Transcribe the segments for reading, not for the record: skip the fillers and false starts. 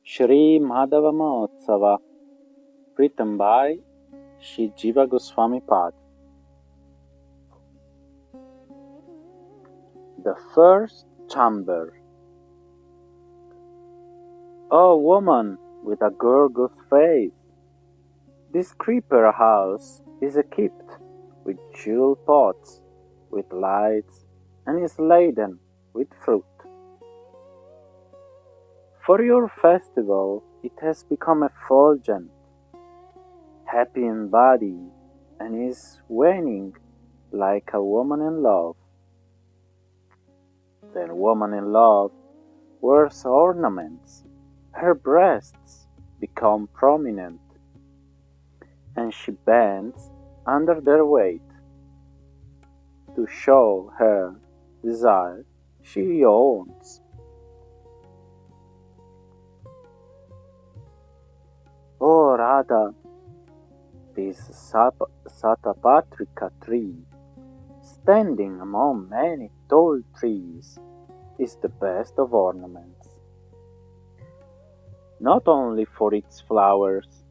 Sri Madhava Mahotsava, written by Srila Jiva Goswamipada. The first chamber. O woman with a gorgeous face, this creeper house is equipped with jewel pots, with lights, and is laden with fruit. For your festival it has become effulgent, happy in body, and is waning like a woman in love. The woman in love wears ornaments, her breasts become prominent, and she bends under their weight. To show her desire, she owns. O Radha, this Satapatrika tree, standing among many tall trees, is the best of ornaments. Not only for its flowers,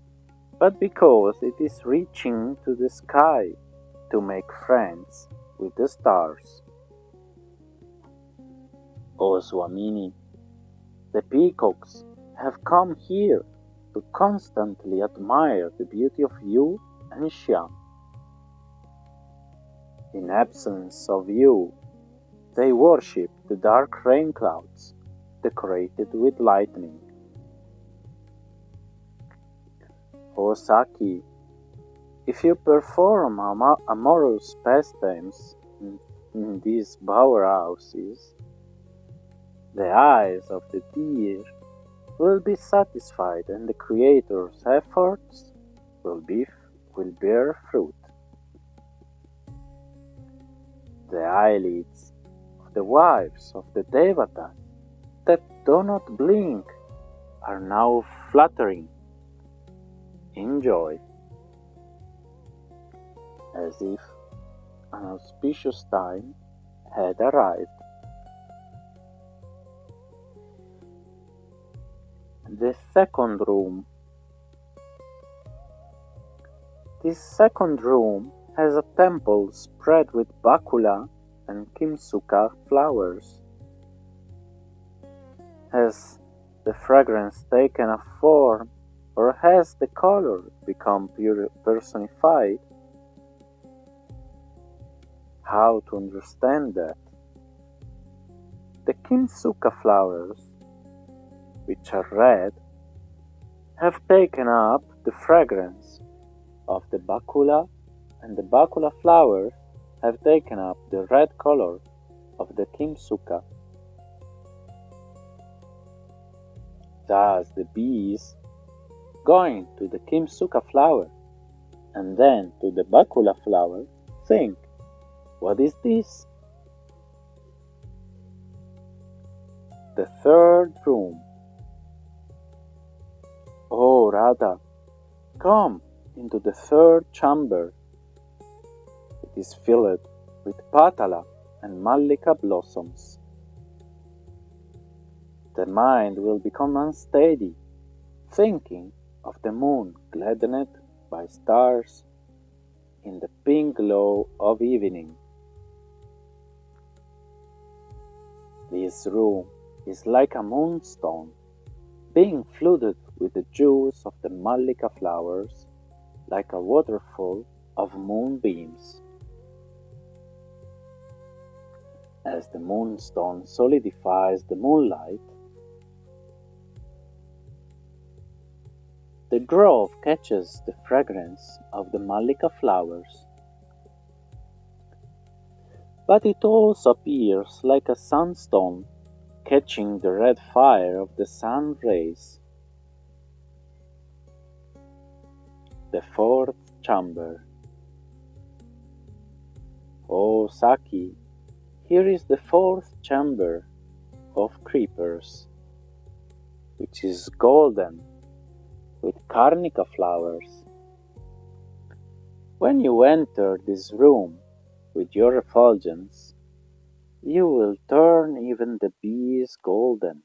but because it is reaching to the sky to make friends with the stars. O Swamini, the peacocks have come here to constantly admire the beauty of you and Shyam. In absence of you, they worship the dark rain clouds decorated with lightning. O Saki, if you perform amorous pastimes in these bower houses, the eyes of the deer will be satisfied and the Creator's efforts will bear fruit. The eyelids of the wives of the Devatas that do not blink are now fluttering in joy, as if an auspicious time had arrived. The second room. This second room has a temple spread with Bakula and Kimsuka flowers. Has the fragrance taken a form, or has the color become personified? How to understand that? The Kimsuka flowers, which are red, have taken up the fragrance of the Bakula, and the Bakula flowers have taken up the red color of the Kimsuka. Thus the bees, going to the Kimsuka flower and then to the Bakula flower, think, what is this? The third room. O Radha, come into the third chamber. It is filled with patala and mallika blossoms. The mind will become unsteady, thinking of the moon gladdened by stars in the pink glow of evening. This room is like a moonstone, being flooded with the juice of the mallika flowers, like a waterfall of moonbeams. As the moonstone solidifies the moonlight, the grove catches the fragrance of the mallika flowers. But it also appears like a sunstone catching the red fire of the sun rays. The fourth chamber. O Saki, here is the fourth chamber of creepers, which is golden with karnika flowers. When you enter this room with your effulgence, you will turn even the bees golden,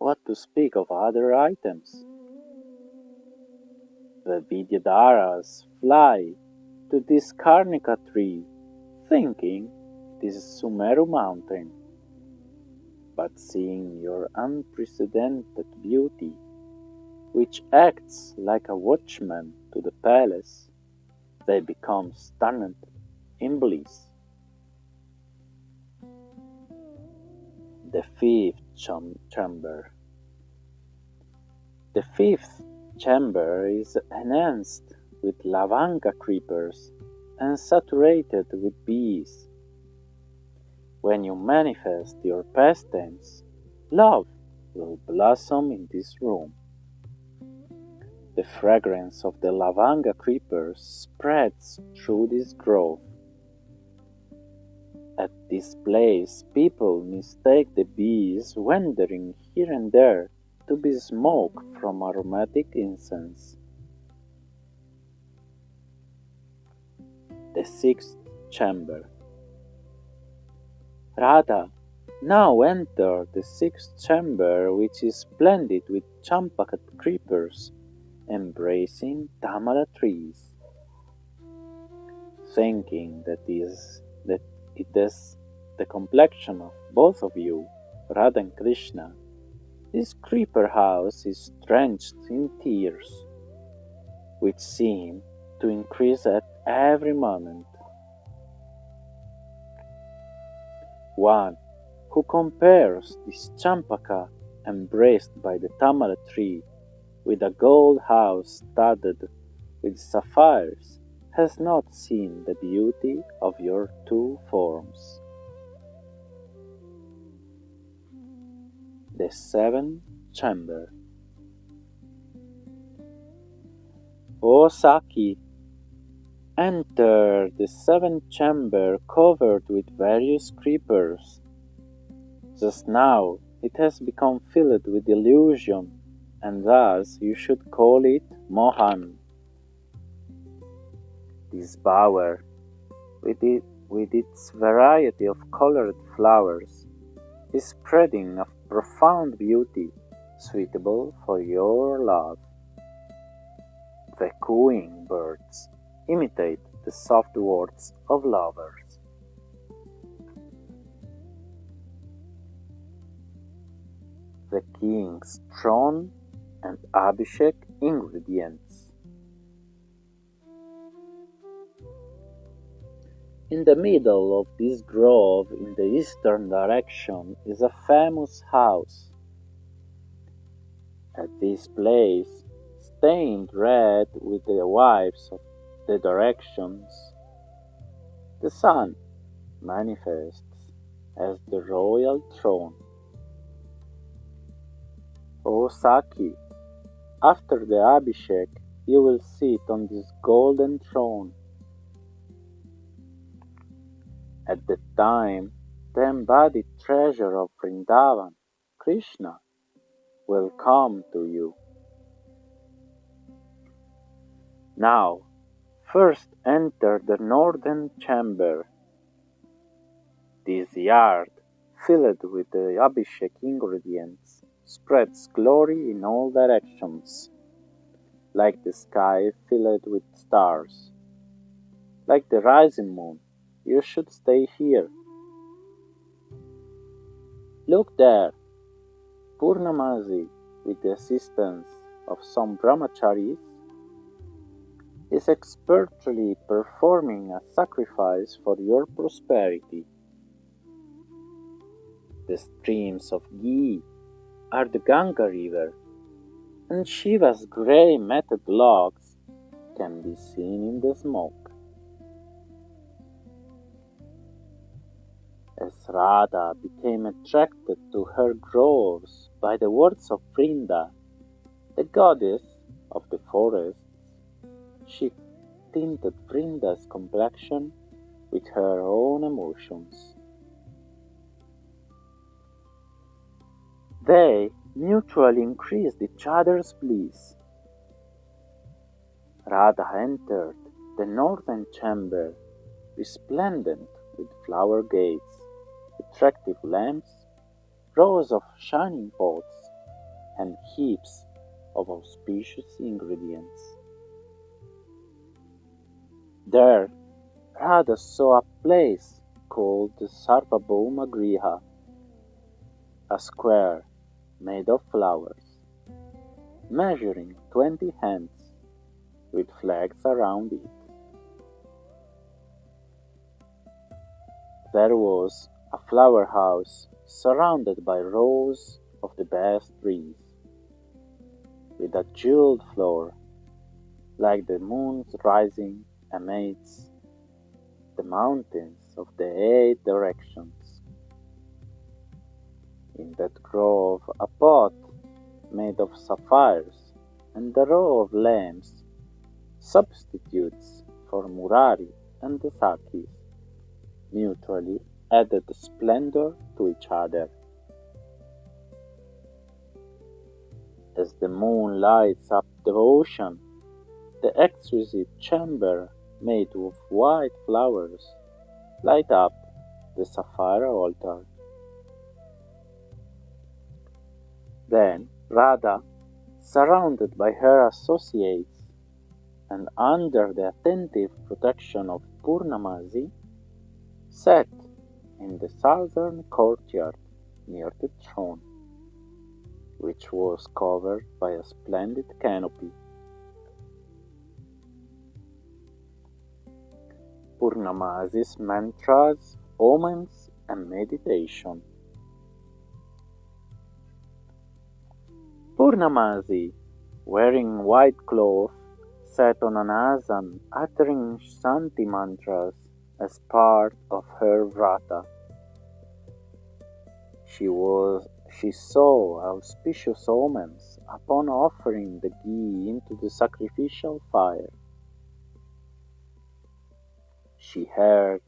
What to speak of other items? The Vidyadharas fly to this Karnika tree, thinking it is a Sumeru mountain. But seeing your unprecedented beauty, which acts like a watchman to the palace, they become stunned in bliss. The fifth chamber. The fifth chamber is enhanced with lavanga creepers and saturated with bees. When you manifest your pastimes, love will blossom in this room. The fragrance of the lavanga creepers spreads through this grove. At this place, people mistake the bees wandering here and there to be smoke from aromatic incense. The sixth chamber. Radha now enter the sixth chamber, which is splendid with champakat creepers, embracing tamara trees. Thinking that it is the complexion of both of you, Radha and Krishna, this creeper house is drenched in tears, which seem to increase at every moment. One who compares this champaka embraced by the tamara tree with a gold house studded with sapphires has not seen the beauty of your two forms. The seventh chamber. O Saki, enter the seventh chamber covered with various creepers. Just now it has become filled with illusion, and thus you should call it Mohan. This bower, with its variety of colored flowers, is spreading a profound beauty suitable for your love. The cooing birds imitate the soft words of lovers. The king's throne and Abhishek ingredients. In the middle of this grove, in the eastern direction, is a famous house. At this place, stained red with the wives of the directions, the sun manifests as the royal throne. O Saki, after the Abhishek, you will sit on this golden throne. At that time, the embodied treasure of Vrindavan, Krishna, will come to you. Now, first enter the northern chamber. This yard, filled with the Abhishek ingredients, spreads glory in all directions, like the sky filled with stars. Like the rising moon, you should stay here. Look there, Purnamasi, with the assistance of some brahmacharis, is expertly performing a sacrifice for your prosperity. The streams of ghee are the Ganga river, and Shiva's grey matted locks can be seen in the smoke. As Radha became attracted to her groves by the words of Vrinda, the goddess of the forests, she tinted Vrinda's complexion with her own emotions. They mutually increased each other's bliss. Radha entered the northern chamber, resplendent with flower gates, attractive lamps, rows of shining pots, heaps of auspicious ingredients. There, Radha saw a place called the Sarvabhauma Griha, a square made of flowers, measuring 20 hands, with flags around it. There was a flower house surrounded by rows of the best trees, with a jeweled floor, like the moon's rising amidst the mountains of the 8 directions. In that grove a pot made of sapphires and a row of lamps, substitutes for Murari and the Sakis, mutually added splendor to each other. As the moon lights up the ocean, the exquisite chamber made of white flowers light up the sapphire altar. Then Radha, surrounded by her associates and under the attentive protection of Purnamasi, sat in the southern courtyard near the throne, which was covered by a splendid canopy. Purnamasi's mantras, omens, and meditation. Purnamasi, wearing white cloth, sat on an asan uttering Shanti mantras as part of her vrata. She saw auspicious omens upon offering the ghee into the sacrificial fire. She heard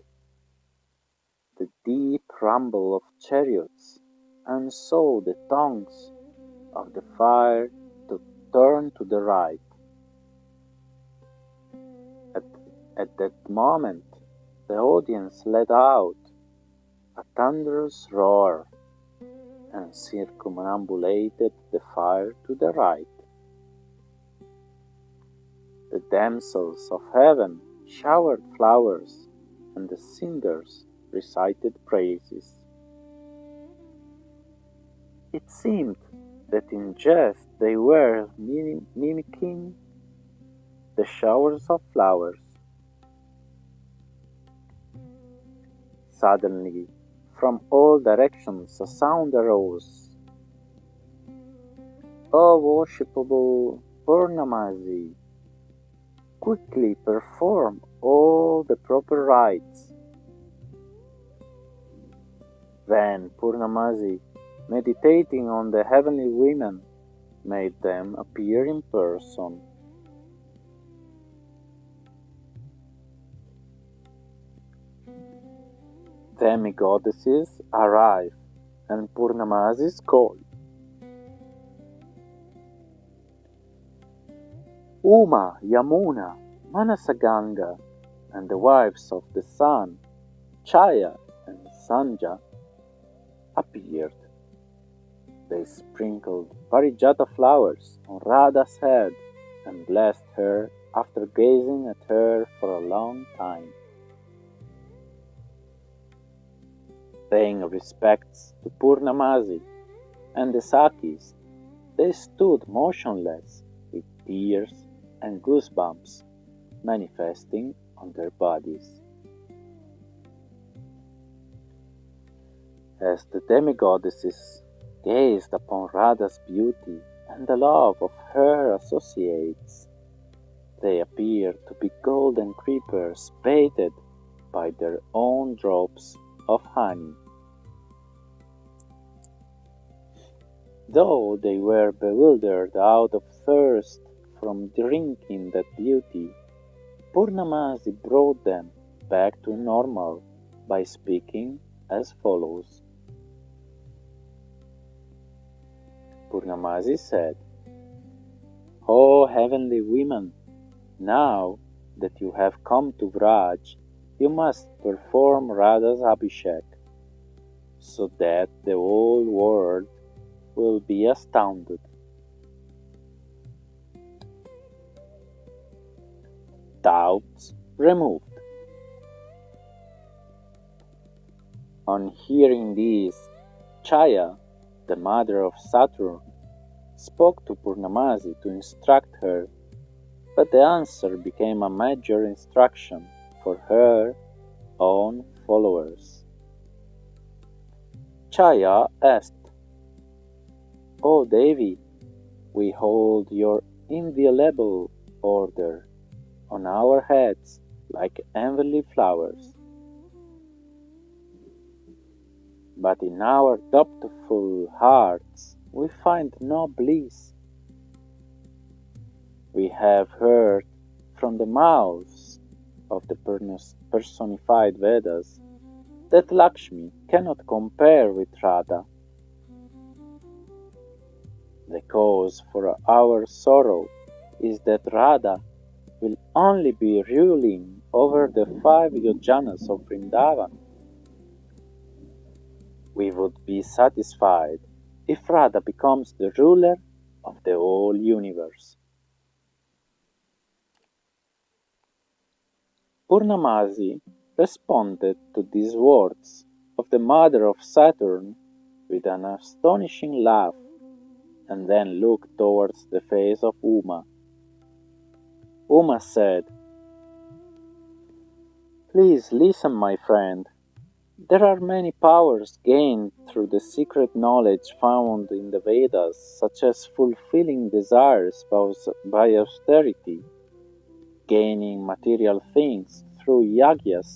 the deep rumble of chariots and saw the tongues of the fire to turn to the right. At that moment, the audience let out a thunderous roar and circumambulated the fire to the right. The damsels of heaven showered flowers, and the singers recited praises. It seemed that in jest they were mimicking the showers of flowers. Suddenly, from all directions a sound arose. O worshipable Purnamasi, quickly perform all the proper rites. Then Purnamasi, meditating on the heavenly women, made them appear in person. Demigoddesses arrive, and Purnamasi is called. Uma, Yamuna, Manasaganga, and the wives of the sun, Chaya and Sanja, appeared. They sprinkled Parijata flowers on Radha's head and blessed her after gazing at her for a long time. Paying respects to Purnamasi and the Sakis, they stood motionless with tears and goosebumps manifesting on their bodies. As the demigoddesses gazed upon Radha's beauty and the love of her associates, they appeared to be golden creepers bathed by their own drops of honey. Though they were bewildered out of thirst from drinking that beauty, Purnamasi brought them back to normal by speaking as follows. Purnamasi said, O heavenly women, now that you have come to Vraj, you must perform Radha's Abhishek, so that the whole world will be astounded doubts removed. On hearing this, Chaya, the mother of Saturn, spoke to Purnamasi to instruct her, but the answer became a major instruction for her own followers. Chaya asked, "O Devi, we hold your inviolable order on our heads like heavenly flowers. But in our doubtful hearts we find no bliss. We have heard from the mouths of the personified Vedas that Lakshmi cannot compare with Radha. The cause for our sorrow is that Radha will only be ruling over the 5 yojanas of Vrindavan. We would be satisfied if Radha becomes the ruler of the whole universe." Purnamasi responded to these words of the mother of Saturn with an astonishing laugh, and then looked towards the face of Uma. Uma said, "Please listen, my friend. There are many powers gained through the secret knowledge found in the Vedas, such as fulfilling desires by austerity, gaining material things through yagyas,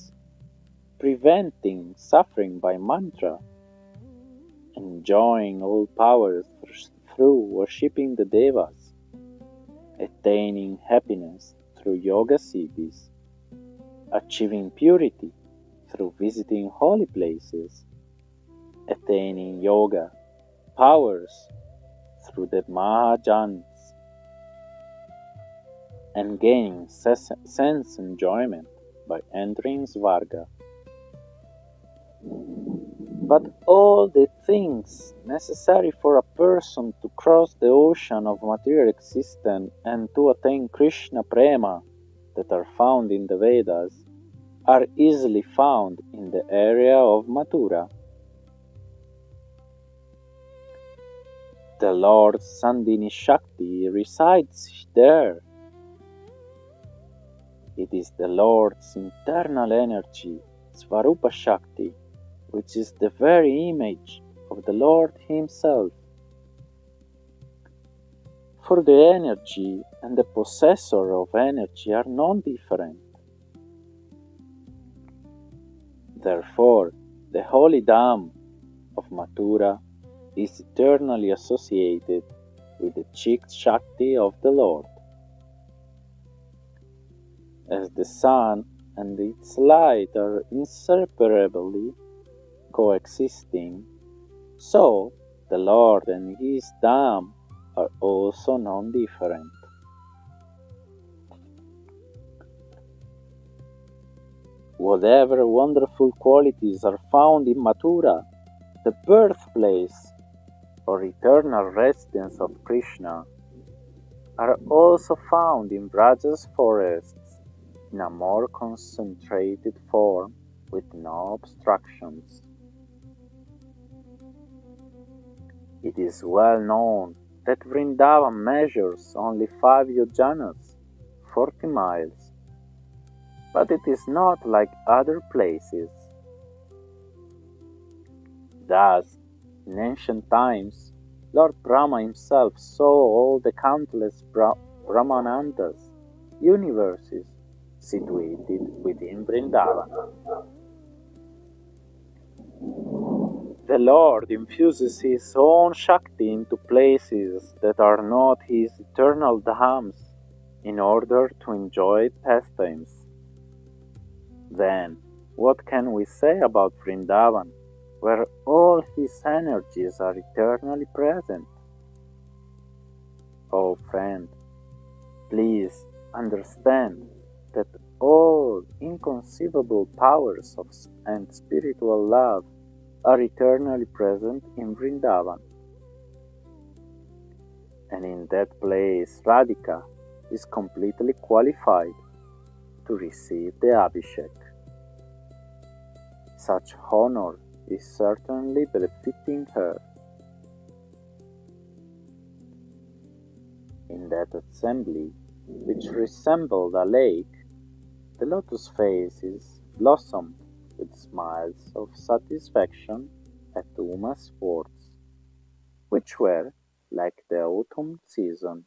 preventing suffering by mantra, enjoying all powers through worshipping the devas, attaining happiness through yoga siddhis, achieving purity through visiting holy places, attaining yoga powers through the Mahajans, and gaining sense enjoyment by entering Svarga. But all the things necessary for a person to cross the ocean of material existence and to attain Krishna Prema that are found in the Vedas are easily found in the area of Mathura. The Lord Sandini Shakti resides there. It is the Lord's internal energy, Svarupa Shakti, which is the very image of the Lord Himself. For the energy and the possessor of energy are non-different. Therefore, the holy Dham of Mathura is eternally associated with the Chik Shakti of the Lord. As the sun and its light are inseparably coexisting, so the Lord and His Dham are also non-different. Whatever wonderful qualities are found in Mathura, the birthplace or eternal residence of Krishna, are also found in Vraja's forests in a more concentrated form with no obstructions. It is well known that Vrindavan measures only 5 yojanas, 40 miles, but it is not like other places. Thus, in ancient times, Lord Brahma himself saw all the countless Brahmanandas, universes, situated within Vrindavan. The Lord infuses His own Shakti into places that are not His eternal dhams in order to enjoy pastimes. Then, what can we say about Vrindavan, where all His energies are eternally present? Oh friend, please understand that all inconceivable powers and spiritual love are eternally present in Vrindavan. And in that place, Radhika is completely qualified. to receive the Abhishek. Such honor is certainly befitting her. In that assembly, which resembled a lake, the lotus faces blossomed with smiles of satisfaction at Uma's words, which were like the autumn season.